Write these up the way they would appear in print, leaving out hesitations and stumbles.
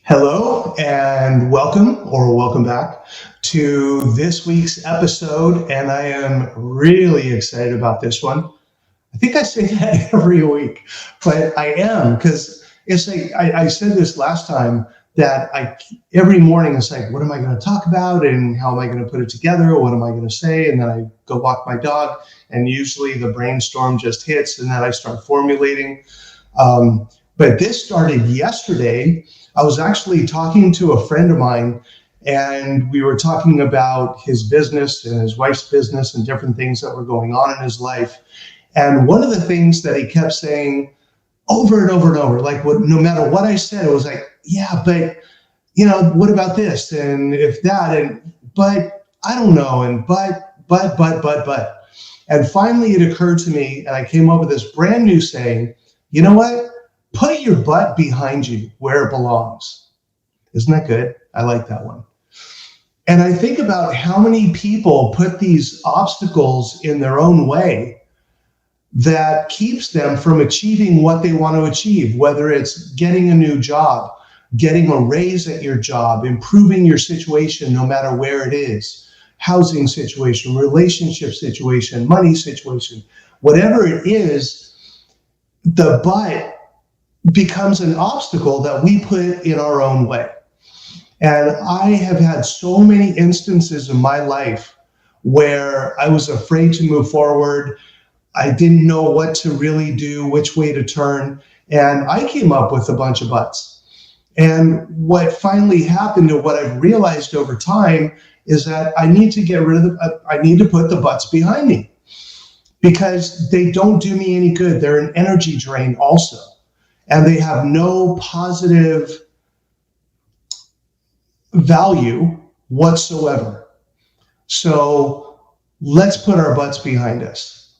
Hello and welcome back to this week's episode. And I am really excited about this one. I think I say that every week, but I am because it's like I said this last time that every morning it's like, what am I going to talk about and how am I going to put it together? What am I going to say? And then I go walk my dog and usually the brainstorm just hits and then I start formulating. But this started yesterday. I was actually talking to a friend of mine and we were talking about his business and his wife's business and different things that were going on in his life. And one of the things that he kept saying over and over and over, no matter what I said, it was like, yeah, but what about this? And if that, but I don't know. And but. And finally it occurred to me and I came up with this brand new saying, you know what? Put your butt behind you where it belongs. Isn't that good? I like that one. And I think about how many people put these obstacles in their own way that keeps them from achieving what they want to achieve, whether it's getting a new job, getting a raise at your job, improving your situation no matter where it is, housing situation, relationship situation, money situation, whatever it is, the butt becomes an obstacle that we put in our own way. And I have had so many instances in my life where I was afraid to move forward. I didn't know what to really do, which way to turn. And I came up with a bunch of buts. And what finally happened and what I've realized over time is that I need to get rid of I need to put the buts behind me because they don't do me any good. They're an energy drain also. And they have no positive value whatsoever. So let's put our butts behind us.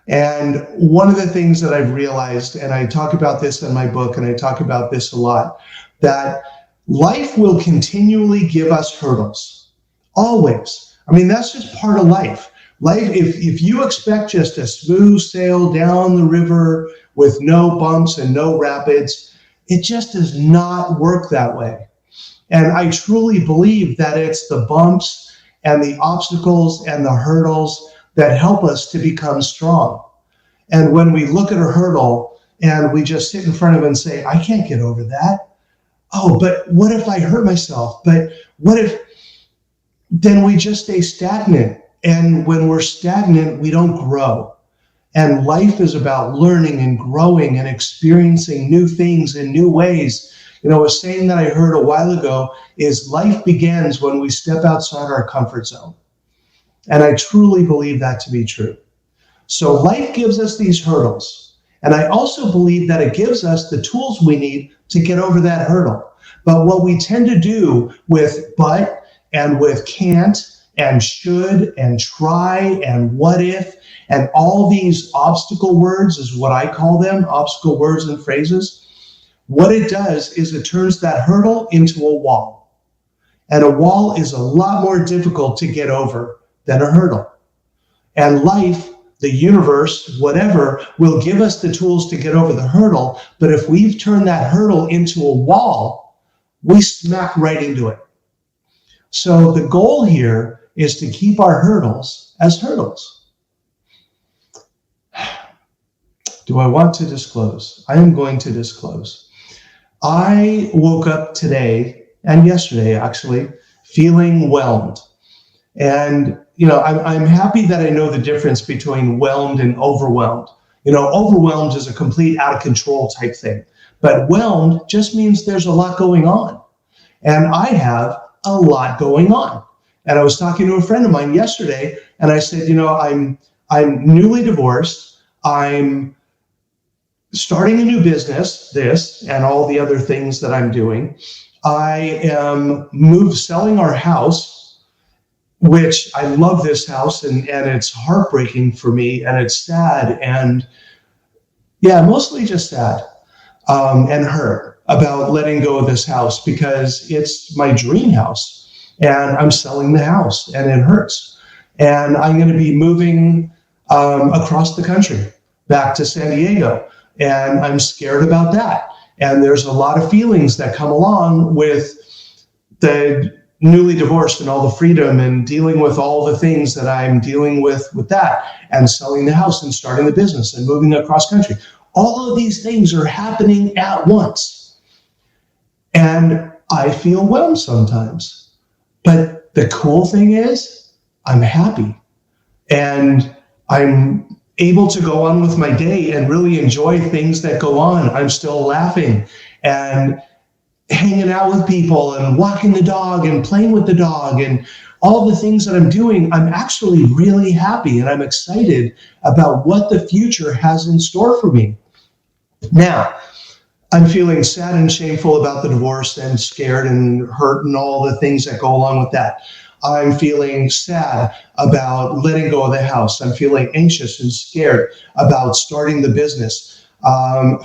And one of the things that I've realized, and I talk about this in my book, and I talk about this a lot, that life will continually give us hurdles. Always. I mean, that's just part of life. Life, if you expect just a smooth sail down the river with no bumps and no rapids, it just does not work that way. And I truly believe that it's the bumps and the obstacles and the hurdles that help us to become strong. And when we look at a hurdle and we just sit in front of it and say, I can't get over that. Oh, but what if I hurt myself? But what if, then we just stay stagnant. And when we're stagnant, we don't grow. And life is about learning and growing and experiencing new things in new ways. A saying that I heard a while ago is life begins when we step outside our comfort zone. And I truly believe that to be true. So life gives us these hurdles. And I also believe that it gives us the tools we need to get over that hurdle. But what we tend to do with but and with can't and should and try and what if and all these obstacle words is what I call them, obstacle words and phrases. What it does is it turns that hurdle into a wall. And a wall is a lot more difficult to get over than a hurdle. And life, the universe, whatever, will give us the tools to get over the hurdle. But if we've turned that hurdle into a wall, we smack right into it. So the goal here is to keep our hurdles as hurdles. Do I want to disclose? I am going to disclose. I woke up today and yesterday actually feeling whelmed. And I'm happy that I know the difference between whelmed and overwhelmed. Overwhelmed is a complete out of control type thing, but whelmed just means there's a lot going on. And I have a lot going on. And I was talking to a friend of mine yesterday and I said, I'm newly divorced. I'm starting a new business, this and all the other things that I'm doing. I am selling our house, which I love this house and it's heartbreaking for me and it's sad and mostly just sad and hurt about letting go of this house because it's my dream house and I'm selling the house and it hurts. And I'm going to be moving across the country back to San Diego. And I'm scared about that. And there's a lot of feelings that come along with the newly divorced and all the freedom and dealing with all the things that I'm dealing with that, and selling the house and starting the business and moving across country. All of these things are happening at once. And I feel overwhelmed sometimes. But the cool thing is I'm happy and I'm able to go on with my day and really enjoy things that go on. I'm still laughing and hanging out with people and walking the dog and playing with the dog and all the things that I'm doing. I'm actually really happy and I'm excited about what the future has in store for me. Now, I'm feeling sad and shameful about the divorce and scared and hurt and all the things that go along with that. I'm feeling sad about letting go of the house. I'm feeling anxious and scared about starting the business.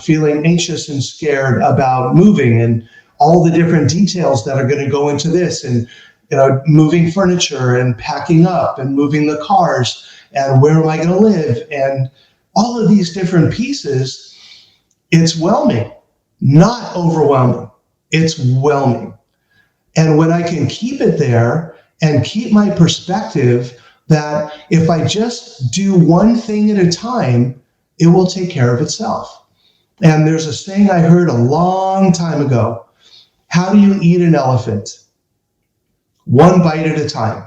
Feeling anxious and scared about moving and all the different details that are going to go into this, and moving furniture and packing up and moving the cars and where am I going to live and all of these different pieces. It's whelming, not overwhelming. It's whelming. And when I can keep it there and keep my perspective that if I just do one thing at a time, it will take care of itself. And there's a saying I heard a long time ago. How do you eat an elephant? One bite at a time.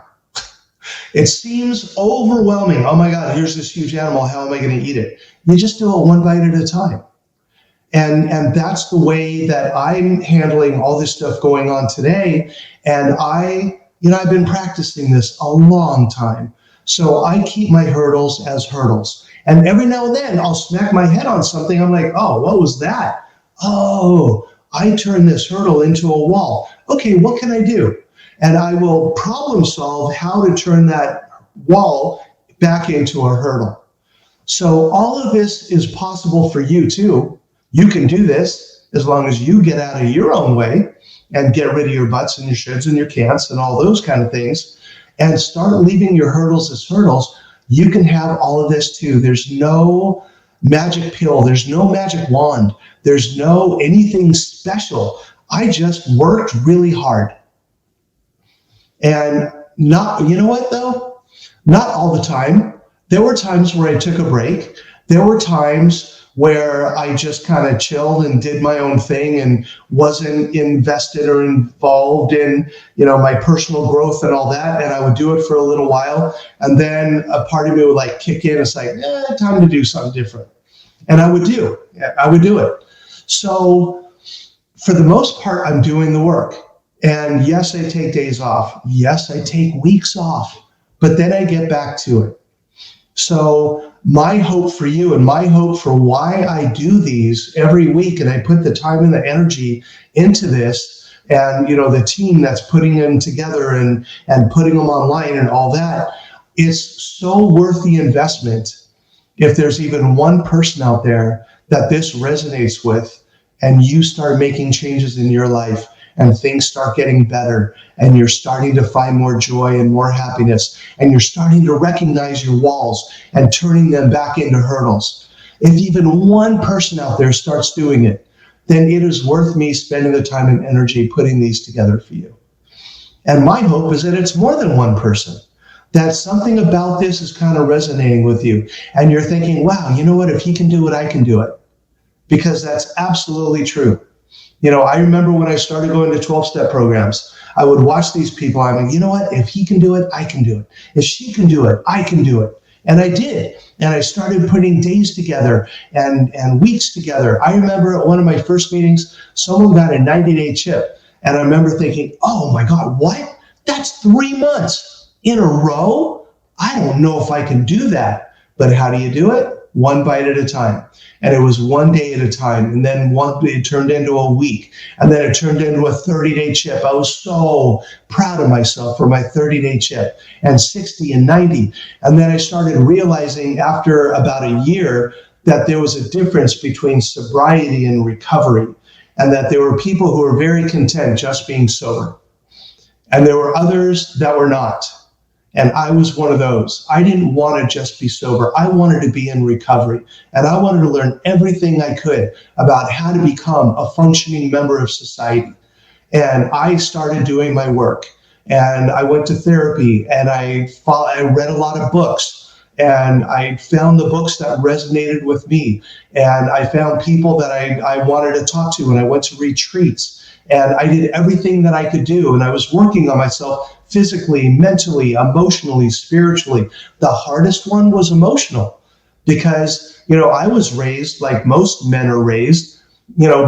It seems overwhelming. Oh my God, here's this huge animal. How am I going to eat it? You just do it one bite at a time. And that's the way that I'm handling all this stuff going on today. And I've been practicing this a long time. So I keep my hurdles as hurdles. And every now and then I'll smack my head on something. I'm like, oh, what was that? Oh, I turned this hurdle into a wall. Okay, what can I do? And I will problem solve how to turn that wall back into a hurdle. So all of this is possible for you too. You can do this as long as you get out of your own way and get rid of your buts and your shoulds and your can'ts and all those kind of things and start leaving your hurdles as hurdles. You can have all of this too. There's no magic pill. There's no magic wand. There's no anything special. I just worked really hard. And you know what though? Not all the time. There were times where I took a break. There were times where I just kind of chilled and did my own thing and wasn't invested or involved in, my personal growth and all that. And I would do it for a little while. And then a part of me would like kick in. It's like, time to do something different. And I would do it. So for the most part, I'm doing the work. And yes, I take days off. Yes, I take weeks off, but then I get back to it. So my hope for you and my hope for why I do these every week, and I put the time and the energy into this, and the team that's putting them together and putting them online and all that, is so worth the investment. If there's even one person out there that this resonates with, and you start making changes in your life and things start getting better and you're starting to find more joy and more happiness and you're starting to recognize your walls and turning them back into hurdles. If even one person out there starts doing it, then it is worth me spending the time and energy putting these together for you. And my hope is that it's more than one person, that something about this is kind of resonating with you and you're thinking, wow, you know what, if he can do it, I can do it. Because that's absolutely true. I remember when I started going to 12-step programs, I would watch these people. I mean, you know what? If he can do it, I can do it. If she can do it, I can do it. And I did. And I started putting days together and weeks together. I remember at one of my first meetings, someone got a 90-day chip. And I remember thinking, oh my God, what? That's 3 months in a row? I don't know if I can do that. But how do you do it? One bite at a time. And it was one day at a time. And then it turned into a week. And then it turned into a 30-day chip. I was so proud of myself for my 30-day chip, and 60 and 90. And then I started realizing after about a year that there was a difference between sobriety and recovery, and that there were people who were very content just being sober. And there were others that were not. And I was one of those. I didn't want to just be sober. I wanted to be in recovery. And I wanted to learn everything I could about how to become a functioning member of society. And I started doing my work. And I went to therapy, and I read a lot of books. And I found the books that resonated with me. And I found people that I wanted to talk to, and I went to retreats. And I did everything that I could do. And I was working on myself physically, mentally, emotionally, spiritually. The hardest one was emotional because, I was raised like most men are raised.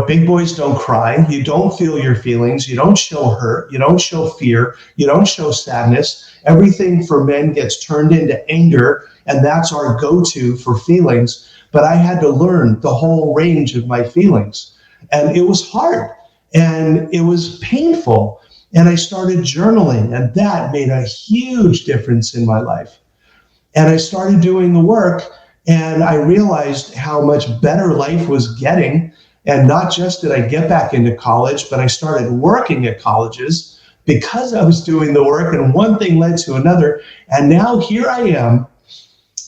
Big boys don't cry. You don't feel your feelings. You don't show hurt. You don't show fear. You don't show sadness. Everything for men gets turned into anger, and that's our go-to for feelings. But I had to learn the whole range of my feelings, and it was hard, and it was painful. And I started journaling, and that made a huge difference in my life. And I started doing the work, and I realized how much better life was getting. And not just did I get back into college, but I started working at colleges because I was doing the work, and one thing led to another. And now here I am,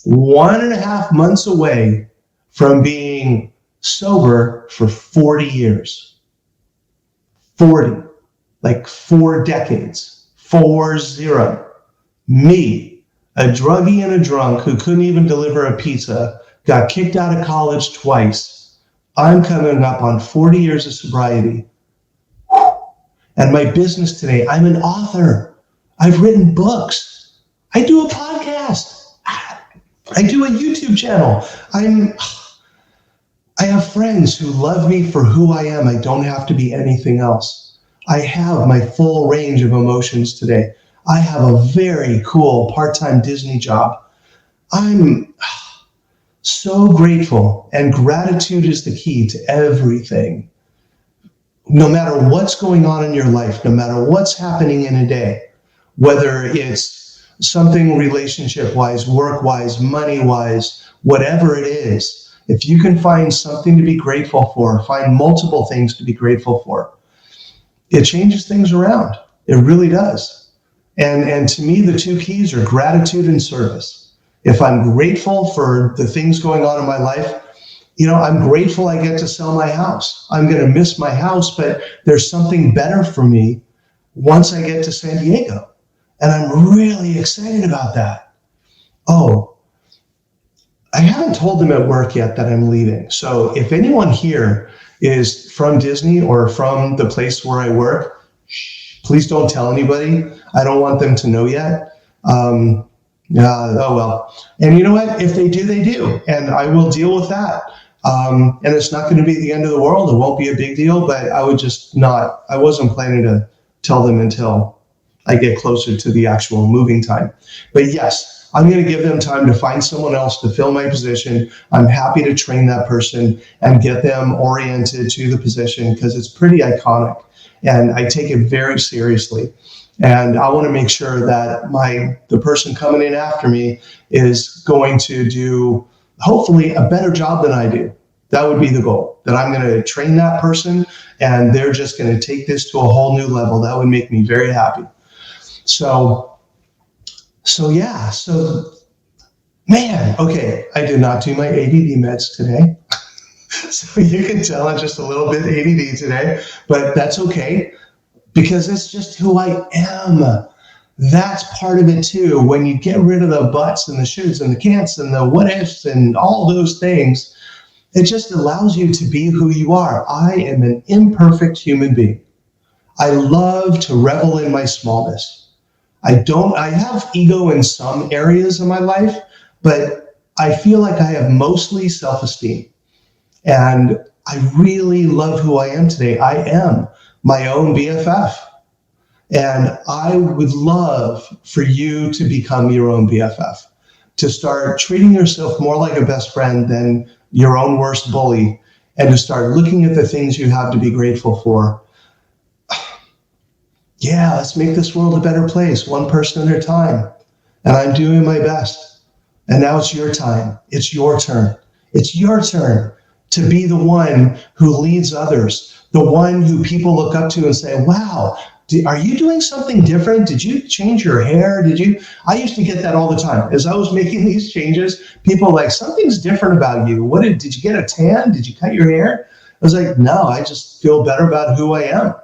1.5 months away from being sober for 40 years. 40, like 4 decades, 40. Me, a druggie and a drunk who couldn't even deliver a pizza, got kicked out of college twice. I'm coming up on 40 years of sobriety. And my business today, I'm an author. I've written books. I do a podcast. I do a YouTube channel. I have friends who love me for who I am. I don't have to be anything else. I have my full range of emotions today. I have a very cool part-time Disney job. I'm so grateful, and gratitude is the key to everything. No matter what's going on in your life, no matter what's happening in a day, whether it's something relationship-wise, work-wise, money-wise, whatever it is, if you can find something to be grateful for, find multiple things to be grateful for, it changes things around. It really does. And to me, the 2 keys are gratitude and service. If I'm grateful for the things going on in my life, I'm grateful I get to sell my house. I'm going to miss my house, but there's something better for me once I get to San Diego. And I'm really excited about that. Oh, I haven't told them at work yet that I'm leaving. So if anyone here is from Disney or from the place where I work, please don't tell anybody. I don't want them to know yet. Oh well. And you know what? If they do, they do. And I will deal with that. And it's not going to be the end of the world. It won't be a big deal, but I wasn't planning to tell them until I get closer to the actual moving time. But yes, I'm going to give them time to find someone else to fill my position. I'm happy to train that person and get them oriented to the position because it's pretty iconic. And I take it very seriously. And I want to make sure that the person coming in after me is going to do, hopefully, a better job than I do. That would be the goal, that I'm going to train that person and they're just going to take this to a whole new level. That would make me very happy. So man, okay, I did not do my ADD meds today. So you can tell I'm just a little bit ADD today, but that's okay because it's just who I am. That's part of it too. When you get rid of the buts and the shoulds and the can'ts and the what ifs and all those things, it just allows you to be who you are. I am an imperfect human being. I love to revel in my smallness. I have ego in some areas of my life, but I feel like I have mostly self-esteem. And I really love who I am today. I am my own BFF. And I would love for you to become your own BFF, to start treating yourself more like a best friend than your own worst bully, and to start looking at the things you have to be grateful for. Yeah, let's make this world a better place, one person at a time. And I'm doing my best. And now it's your time. It's your turn. It's your turn to be the one who leads others, the one who people look up to and say, wow, are you doing something different? Did you change your hair? I used to get that all the time. As I was making these changes, people like, something's different about you. Did you get a tan? Did you cut your hair? I was like, no, I just feel better about who I am.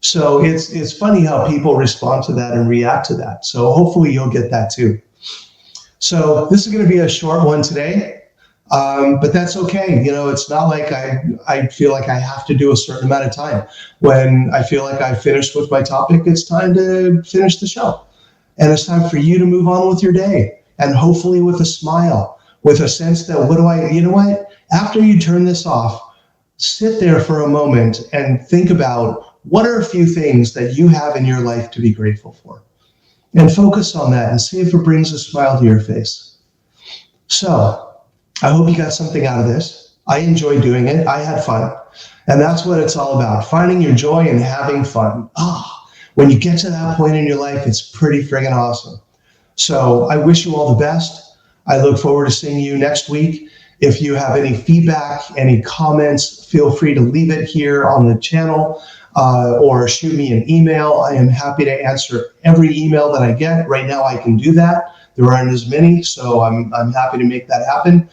So it's funny how people respond to that and react to that. So hopefully you'll get that too. So this is going to be a short one today, but that's okay. It's not like I feel like I have to do a certain amount of time. When I feel like I've finished with my topic, it's time to finish the show. And it's time for you to move on with your day, and hopefully with a smile, with a sense that after you turn this off, sit there for a moment and think about, what are a few things that you have in your life to be grateful for? And focus on that and see if it brings a smile to your face. So I hope you got something out of this. I enjoyed doing it. I had fun. And that's what it's all about, finding your joy and having fun. When you get to that point in your life, it's pretty friggin' awesome. So I wish you all the best. I look forward to seeing you next week. If you have any feedback, any comments, feel free to leave it here on the channel. Or shoot me an email. I am happy to answer every email that I get. Right now I can do that. There aren't as many, so I'm happy to make that happen,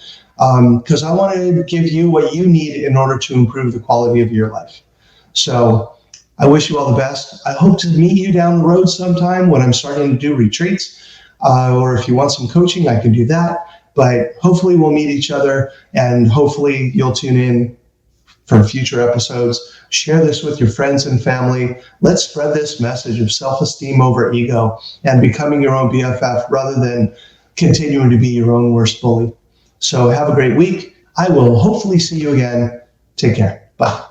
because I want to give you what you need in order to improve the quality of your life. So I wish you all the best. I hope to meet you down the road sometime when I'm starting to do retreats, or if you want some coaching, I can do that. But hopefully we'll meet each other, and hopefully you'll tune in for future episodes. Share this with your friends and family. Let's spread this message of self-esteem over ego and becoming your own BFF rather than continuing to be your own worst bully. So have a great week. I will hopefully see you again. Take care. Bye.